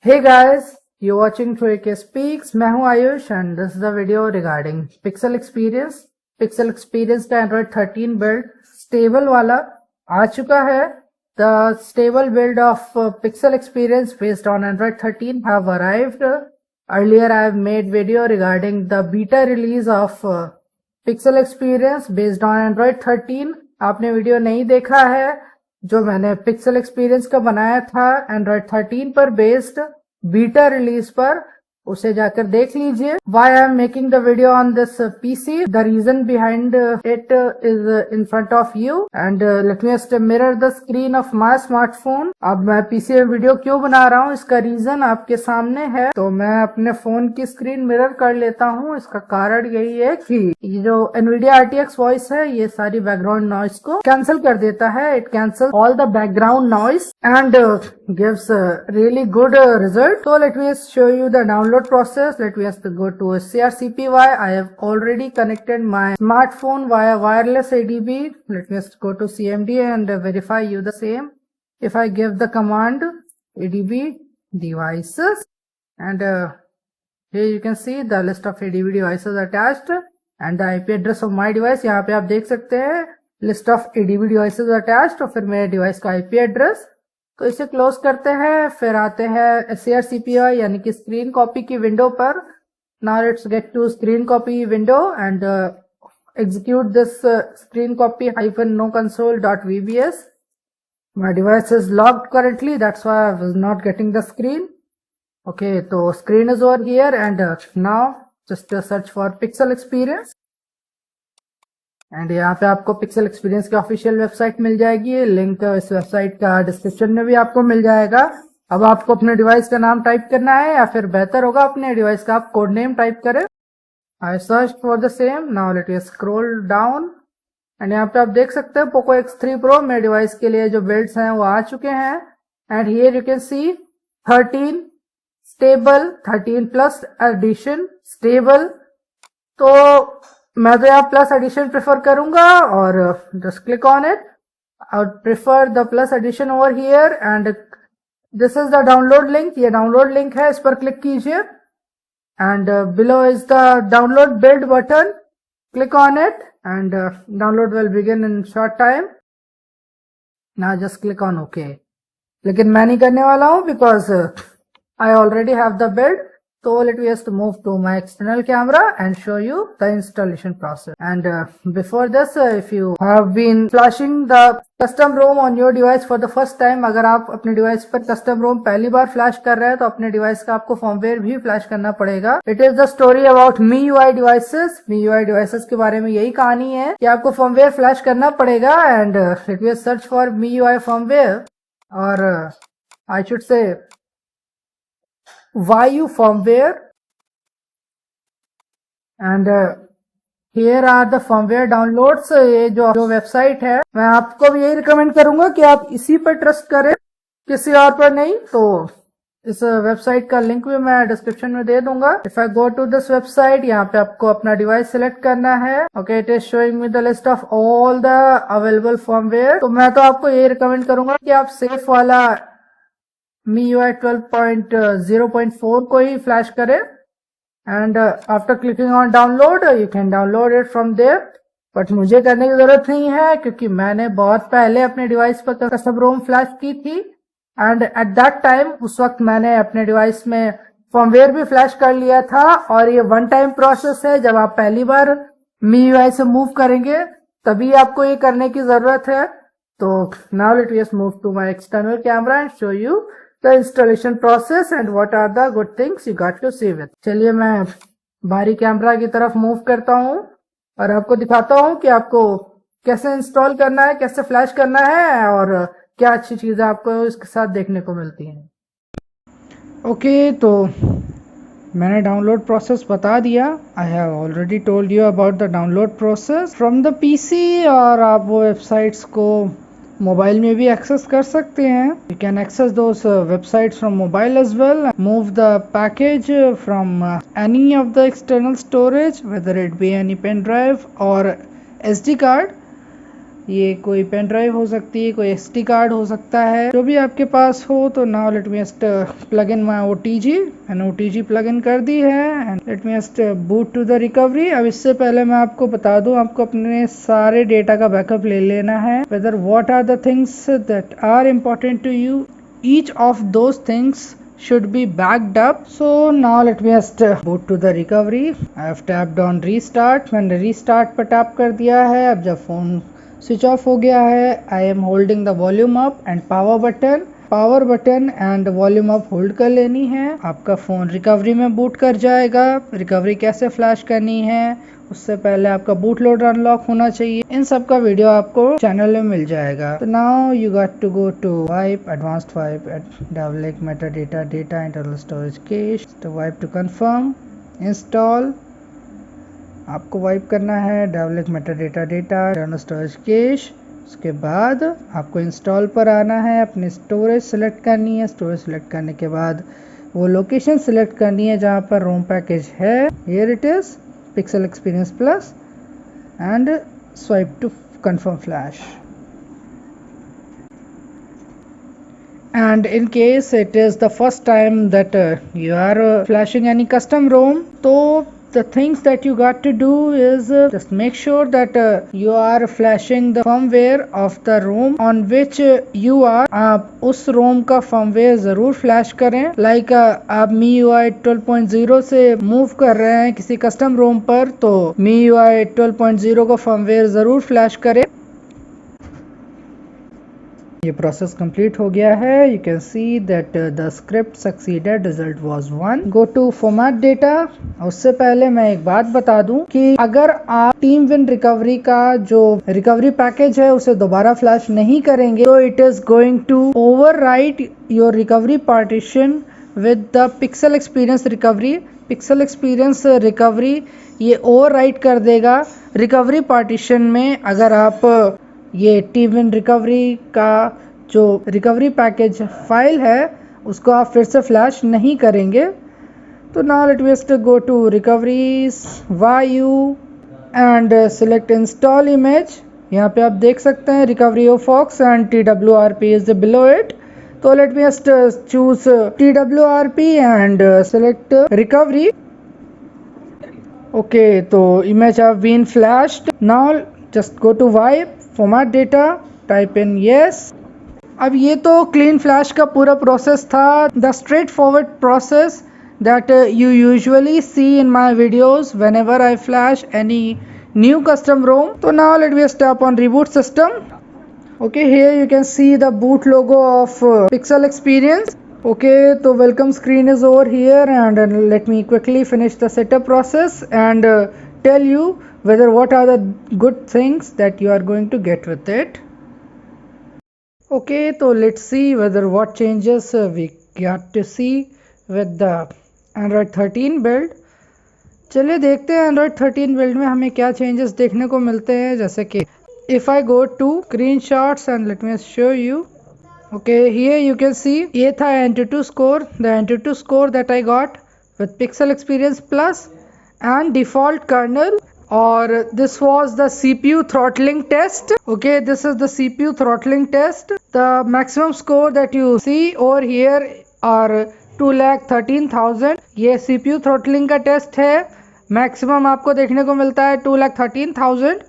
Hey guys, you're watching 2AK Speaks. मैं हूं Ayush and this is the video regarding Pixel Experience. Pixel Experience का Android 13 build stable वाला आ चुका है. The stable build of Pixel Experience based on Android 13 have arrived. Earlier I have made video regarding the beta release of Pixel Experience based on Android 13. आपने video नहीं देखा है जो मैंने पिक्सल एक्सपीरियंस का बनाया था एंड्रॉइड 13 पर बेस्ड बीटा रिलीज पर, उसे जाकर देख लीजिए. Why I am making the video on this PC, the reason behind it is in front of you and let me just mirror the screen of my smartphone. अब मैं PC में video क्यों बना रहा हूँ इसका रीजन आपके सामने है, तो मैं अपने फोन की स्क्रीन मिरर कर लेता हूँ. इसका कारण यही है कि ये जो NVIDIA RTX वॉइस है ये सारी बैकग्राउंड नॉइस को कैंसिल कर देता है. It cancel all the background noise and gives a really good result. So let me just show you the download process. Let me just go to SCR-CPY. I have already connected my smartphone via wireless ADB. Let me just go to CMD and verify you the same. If I give the command ADB devices and here you can see the list of ADB devices attached and the IP address of my device. यहाँ पे आप देख सकते हैं list of ADB devices attached और फिर मेरे device का IP एड्रेस. तो इसे क्लोज करते हैं, फिर आते हैं SCR-CPY यानी कि स्क्रीन कॉपी की विंडो पर. Now let's get to screen copy window and execute this screen copy -no console.vbs. My device is locked currently, that's why I was not getting the screen. Okay, तो screen is over here and now just search for pixel experience and यहाँ पे आपको pixel experience की official website मिल जाएगी. Link इस website का description में भी आपको मिल जाएगा. अब आपको अपने डिवाइस का नाम टाइप करना है या फिर बेहतर होगा अपने डिवाइस का आप कोड नेम टाइप करें. I search for the same. Now let us scroll down and यहाँ पे आप देख सकते हैं पोको X3 Pro मेरे डिवाइस के लिए जो बिल्ड्स हैं वो आ चुके हैं. And here you can see 13 stable, 13 plus edition stable. तो मैं तो यहाँ प्लस एडिशन प्रेफर करूंगा और just click on it. I would prefer the plus edition over here and this is the download link. ये डाउनलोड लिंक है, इस पर क्लिक कीजिए and below is the download build button. Click on it and download will begin in short time. Now just click on okay. लेकिन मैं नहीं करने वाला हूँ because I already have the build. So let me just move to my external camera and show you the installation process. And before this, if you have been flashing the custom ROM on your device for the first time, अगर आप अपने device पर custom ROM पहली बार flash कर रहे हैं तो अपने डिवाइस का आपको फर्मवेयर भी फ्लैश करना पड़ेगा. It is the story about MIUI devices. MIUI devices के बारे में यही कहानी है कि आपको फर्मवेयर फ्लैश करना पड़ेगा. And let me search for MIUI firmware or I should say YU firmware and here are the firmware downloads. ये जो वेबसाइट है मैं आपको भी यही रिकमेंड करूंगा कि आप इसी पर ट्रस्ट करें, किसी और पर नहीं. तो इस वेबसाइट का लिंक भी मैं डिस्क्रिप्शन में दे दूंगा. If I go to this website, यहाँ पे आपको अपना डिवाइस सिलेक्ट करना है. Okay, it is showing me the list of all the available firmware. तो मैं तो आपको यही रिकमेंड करूंगा कि आप सेफ वाला MIUI 12.0.4 को ही फ्लैश करें. And after clicking on download you can download it from there. But मुझे करने की जरूरत नहीं है क्योंकि मैंने बहुत पहले अपने डिवाइस पर कस्टम रोम फ्लैश की थी एंड एट दैट टाइम उस वक्त मैंने अपने डिवाइस में फर्मवेयर भी फ्लैश कर लिया था. और ये वन टाइम प्रोसेस है, जब आप पहली बार MIUI से मूव करेंगे तभी आपको ये करने की जरूरत है. तो now let us move to my external camera and show you the installation process and what are the good things you got to see with. चलिए मैं बाहरी कैमरा की तरफ मूव करता हूँ और आपको दिखाता हूँ कि आपको कैसे इंस्टॉल करना है, कैसे फ्लैश करना है और क्या अच्छी चीजें आपको इसके साथ देखने को मिलती हैं. ओके, तो मैंने डाउनलोड प्रोसेस बता दिया. I have already told you about the download process from the PC. और आप वो वेबसाइट्स को मोबाइल में भी एक्सेस कर सकते हैं. You can access those websites from mobile as well. Move the package from any of the external storage, whether it be any pen drive और SD कार्ड. ये कोई पेन ड्राइव हो सकती है, कोई एसडी कार्ड हो सकता है, जो भी आपके पास हो। तो now let me just plug in my OTG and OTG plug in कर दी है and let me just boot to the recovery. अब इससे पहले मैं आपको बता दूं, आपको अपने सारे डेटा का बैकअप ले लेना है। Whether what are the things that are important to you, each of those things should be backed up. So now let me just boot to the recovery. I have tapped on restart. मैंने restart पर tap कर दिया है। अब जब phone switch off हो गया है, I am holding the volume up and power button and volume up hold कर लेनी है। आपका फोन रिकवरी में बूट कर जाएगा। रिकवरी कैसे फ्लैश करनी है, उससे पहले आपका बूट लोडर अनलॉक होना चाहिए। इन सब का वीडियो आपको चैनल में मिल जाएगा। तो now you got to go to wipe, advanced wipe at develop meta data internal storage cache, तो वाइप टू कंफर्म, इंस्टॉल। आपको वाइप करना है develop meta data internal storage cache. उसके बाद आपको इंस्टॉल पर आना है, अपनी स्टोरेज सेलेक्ट करनी है। स्टोरेज सेलेक्ट करने के बाद वो लोकेशन सेलेक्ट करनी है जहाँ पर रोम पैकेज है। Here it is Pixel Experience Plus and swipe to confirm flash. And in case it is the first time that you are flashing any custom ROM, so the things that you got to do is just make sure that you are flashing the firmware of the ROM on which you are। आप उस ROM का firmware जरूर flash करें। Like आप MIUI 12.0 से move कर रहे हैं किसी कस्टम ROM पर, तो MIUI 12.0 का firmware जरूर फ्लैश करें। ये प्रोसेस कंप्लीट हो गया है। You can see that the script succeeded, result was 1। Go to format data. उससे पहले मैं एक बात बता दूं कि अगर आप टीम विन रिकवरी का जो रिकवरी पैकेज है उसे दोबारा फ्लैश नहीं करेंगे, तो it is going to overwrite your recovery partition with the pixel experience recovery. Pixel experience recovery ये ओवरराइट कर देगा रिकवरी पार्टीशन में, अगर आप ये टीम विन रिकवरी का जो रिकवरी पैकेज फाइल है उसको आप फिर से फ्लैश नहीं करेंगे। तो now let me just go to recoveries, वायू एंड सिलेक्ट इंस्टॉल इमेज। यहाँ पे आप देख सकते हैं recovery of fox and TWRP is below it. तो let me just choose TWRP and select recovery. Okay, तो image have been flashed. Now just go to wipe, format data, type in yes. अब ये तो clean flash का पूरा process था, the straight forward process that you usually see in my videos whenever I flash any new custom ROM. तो now let me tap on reboot system. Okay, here you can see the boot logo of pixel experience. Okay, so welcome screen is over here and let me quickly finish the setup process and tell you whether what are the good things that you are going to get with it. Okay, so let's see whether what changes we got to see with the Android 13 build. चलिए देखते हैं Android 13 build में हमें क्या changes देखने को मिलते हैं। जैसे कि if I go to screenshots and let me show you. Okay, here you can see ये था Antutu score, the Antutu score that I got with Pixel Experience Plus and default kernel, or this was the CPU throttling test. Okay, this is the CPU throttling test. The maximum score that you see over here are 2,13,000। ये CPU throttling का test है। Maximum आपको देखने को मिलता है 2,13,000।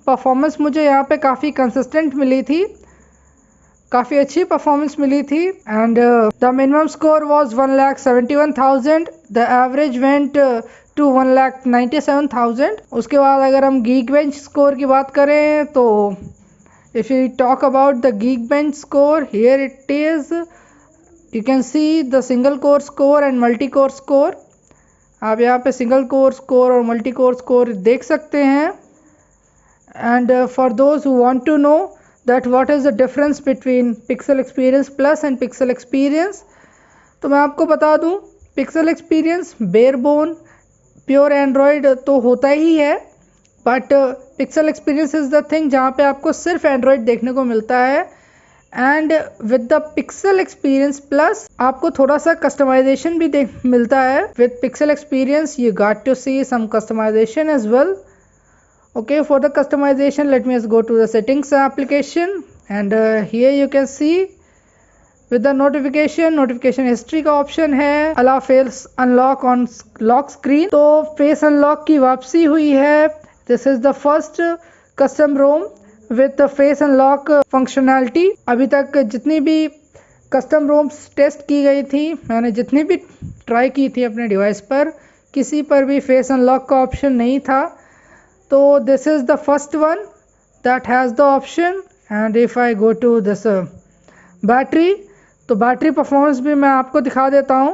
Performance मुझे यहाँ पे काफ़ी कंसिस्टेंट मिली थी, काफ़ी अच्छी परफॉर्मेंस मिली थी। And the minimum score was 1,71,000, the average went to 1,97,000। उसके बाद अगर हम गीक बेंच स्कोर की बात करें तो if you talk about the geek bench score, here it is, you can see the single core score and multi core score. आप यहाँ पे सिंगल कोर स्कोर और मल्टी कोर स्कोर देख सकते हैं। And for those who want to know that what is the difference between Pixel Experience Plus and Pixel Experience, तो मैं आपको बता दूं Pixel Experience बेयरबोन प्योर एंड्रॉयड तो होता ही है, but Pixel Experience is the thing जहाँ पे आपको सिर्फ एंड्रॉयड देखने को मिलता है। And with the Pixel Experience Plus आपको थोड़ा सा कस्टमाइजेशन भी मिलता है। With Pixel Experience you got to see some customization as well. Okay, for the customization, let me just go to the settings application, and here you can see with the notification history का option है, allow face unlock on lock screen। तो face unlock की वापसी हुई है। This is the first custom ROM with the face unlock functionality। अभी तक जितनी भी कस्टम रोम्स टेस्ट की गई थी, मैंने जितनी भी ट्राई की थी अपने डिवाइस पर, किसी पर भी फेस अनलॉक का ऑप्शन नहीं था। तो this is the first one that has the option. And if I go to this battery, तो बैटरी परफॉर्मेंस भी मैं आपको दिखा देता हूँ।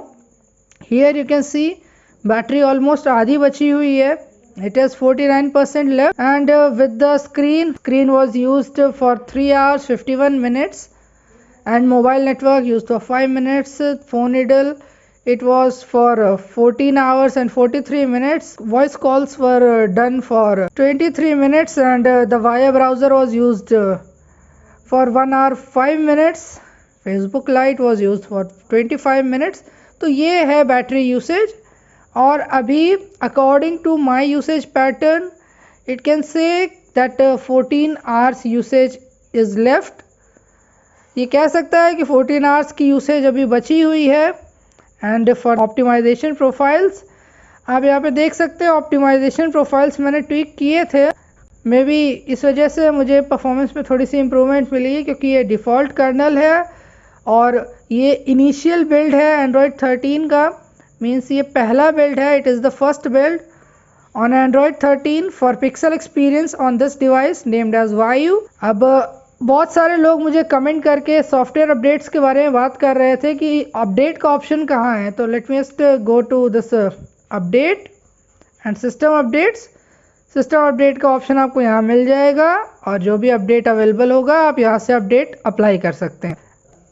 Here you can see battery almost आधी बची हुई है। It is 49% left, and with the screen was used for 3 hours 51 minutes, and mobile network used for 5 minutes. Phone idle, it was for 14 hours and 43 minutes. Voice calls were done for 23 minutes, and the Via browser was used for 1 hour 5 minutes. Facebook Lite was used for 25 minutes. तो ये है battery usage. और अभी according to my usage pattern it can say that 14 hours usage is left. ये कह सकता है कि 14 आवर्स की यूसेज अभी बची हुई है। एंड फॉर ऑप्टिमाइजेशन प्रोफाइल्स, आप यहाँ पे देख सकते हैं ऑप्टिमाइजेशन प्रोफाइल्स मैंने ट्वीक किए थे। मे बी इस वजह से मुझे परफॉर्मेंस में थोड़ी सी इम्प्रूवमेंट मिली है, क्योंकि ये डिफ़ॉल्ट कर्नल है और ये इनिशियल बिल्ड है एंड्रॉयड 13 का। मीन्स ये पहला बिल्ड है, it is the first build on Android 13 for pixel experience on this device named as Vayu. अब बहुत सारे लोग मुझे कमेंट करके सॉफ्टवेयर अपडेट्स के बारे में बात कर रहे थे कि अपडेट का ऑप्शन कहाँ है। तो let me just go to this update and system updates. System update का ऑप्शन आपको यहाँ मिल जाएगा, और जो भी अपडेट अवेलेबल होगा आप यहाँ से अपडेट अप्लाई कर सकते हैं।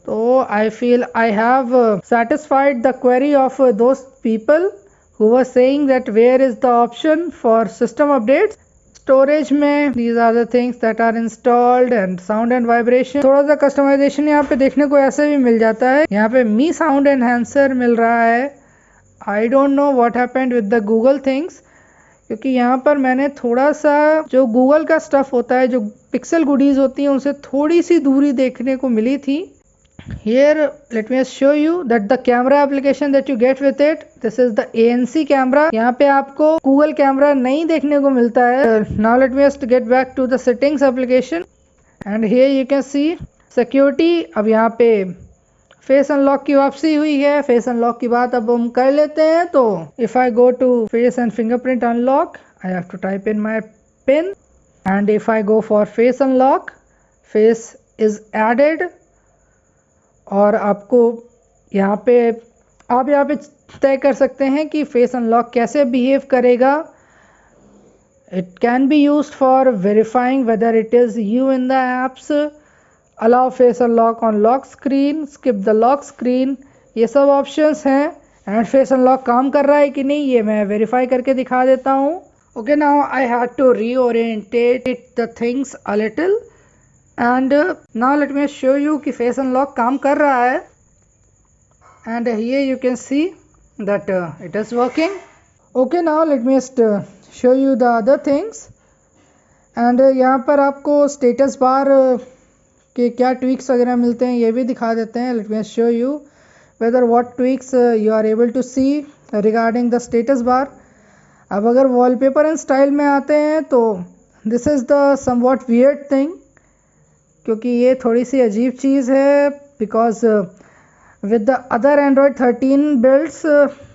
तो I feel I have satisfied the query of those people who were saying that where is the option for system updates. Storage में these are the things that are installed, and sound and vibration, थोड़ा सा customization यहाँ पे देखने को ऐसे भी मिल जाता है। यहाँ पे मी साउंड एनहांसर मिल रहा है। I don't know what happened with the Google things, क्योंकि यहाँ पर मैंने थोड़ा सा जो गूगल का स्टफ होता है, जो पिक्सल गुडीज़ होती हैं, उनसे थोड़ी सी दूरी देखने को मिली थी। Here let me show you that the camera application that you get with it, this is the ANC camera। यहाँ पे आपको Google कैमरा नहीं देखने को मिलता है। Now let me just get back to the settings application, and here you can see security। अब यहाँ पे फेस अनलॉक की वापसी हुई है। फेस अनलॉक की बात अब हम कर लेते हैं। तो if I go to face and fingerprint unlock, I have to type in my PIN, and if I go for face unlock, face is added। और आपको यहाँ पे आप यहाँ पे तय कर सकते हैं कि फेस अनलॉक कैसे बिहेव करेगा। It can be used for verifying whether it is you in the apps, allow face unlock on lock screen, skip the lock screen, ये सब ऑप्शंस हैं। एंड फेस अनलॉक काम कर रहा है कि नहीं ये मैं वेरीफाई करके दिखा देता हूँ। Okay, now I had to reorient the things a little, and now let me show you कि face unlock काम कर रहा है। and here you can see that it is working। okay, now let me just show you the other things, and यहाँ पर आपको status bar के क्या tweaks वगैरह मिलते हैं ये भी दिखा देते हैं। let me just show you whether what tweaks you are able to see regarding the status bar। अब अगर wallpaper and style में आते हैं तो this is the somewhat weird thing, क्योंकि ये थोड़ी सी अजीब चीज़ है। Because with the other Android 13 builds,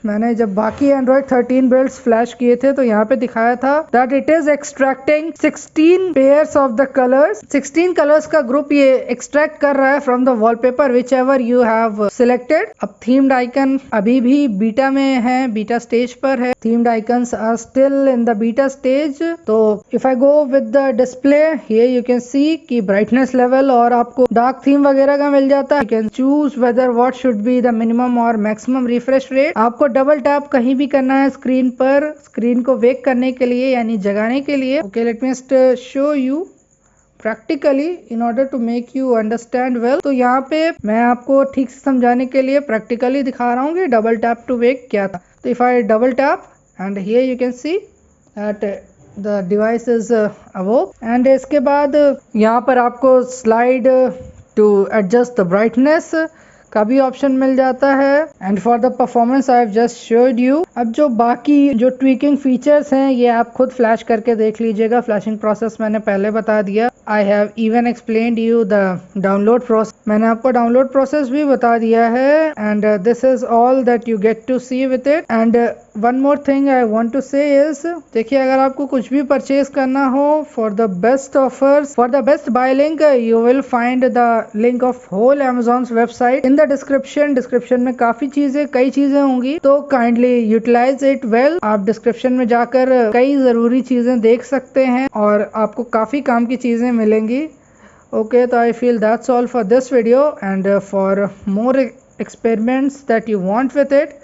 मैंने जब बाकी एंड्रॉयड 13 बिल्ड्स फ्लैश किए थे तो यहाँ पे दिखाया था that it is extracting 16 pairs of the colours. 16 colours का ग्रुप ये एक्सट्रैक्ट कर रहा है from the wallpaper whichever you have selected. अब थीम्ड आइकन अभी भी बीटा में है, बीटा स्टेज पर है। Themed icons are still in the beta stage. तो if I go with the display, here you can see कि brightness level और आपको डार्क थीम वगैरह का मिल जाता है। You can choose whether what should be the minimum और maximum refresh rate. आपको डबल टैप कहीं भी करना है स्क्रीन पर, स्क्रीन को वेक करने के लिए यानी जगाने के लिए। Okay, let me just show you practically in order to make you understand well. तो यहाँ पे मैं आपको ठीक से समझाने के लिए प्रैक्टिकली दिखा रहा हूँ कि डबल टैप टू वेक क्या था। तो if I double tap and here you can see that the device is awake. And इसके बाद यहाँ पर आपको slide to adjust the brightness का भी ऑप्शन मिल जाता है। And for the performance I have just showed you. अब जो बाकी जो ट्वीकिंग फीचर्स हैं ये आप खुद फ्लैश करके देख लीजिएगा। फ्लैशिंग प्रोसेस मैंने पहले बता दिया। I have even explained you the download process, मैंने आपको डाउनलोड प्रोसेस भी बता दिया है। And this is all that you get to see with it. And one more thing I want to say is, देखिए अगर आपको कुछ भी परचेज करना हो for the best offers, for the best buy link, you will find the link of whole Amazon's website in the description में कई चीजें होंगी, तो काइंडली यूटिलाइज इट वेल। आप डिस्क्रिप्शन में जाकर कई जरूरी चीजें देख सकते हैं और आपको काफी काम की चीजें मिलेंगी। ओके, तो I feel that's all for this video. And for more experiments that you want with it,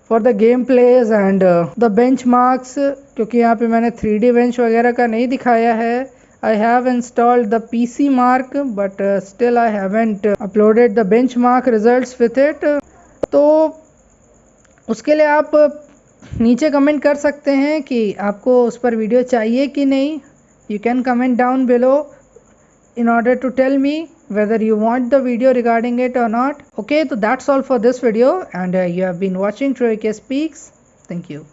for the game plays and the benchmarks, क्योंकि यहाँ पे मैंने 3D बेंच वगैरह का नहीं दिखाया है। I have installed the PC Mark but still I haven't uploaded the benchmark results with it. तो उसके लिए आप नीचे कमेंट कर सकते हैं कि आपको उस पर वीडियो चाहिए कि नहीं। You can comment down below in order to tell me whether you want the video regarding it or not. Okay, so that's all for this video and you have been watching Troy K Speaks. Thank you.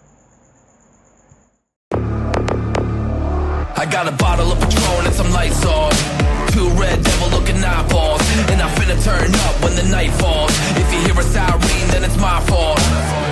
I got a bottle of Patron and some lights off, 2 red devil looking eyeballs, and I'm finna turn up when the night falls. If you hear a siren, then it's my fault.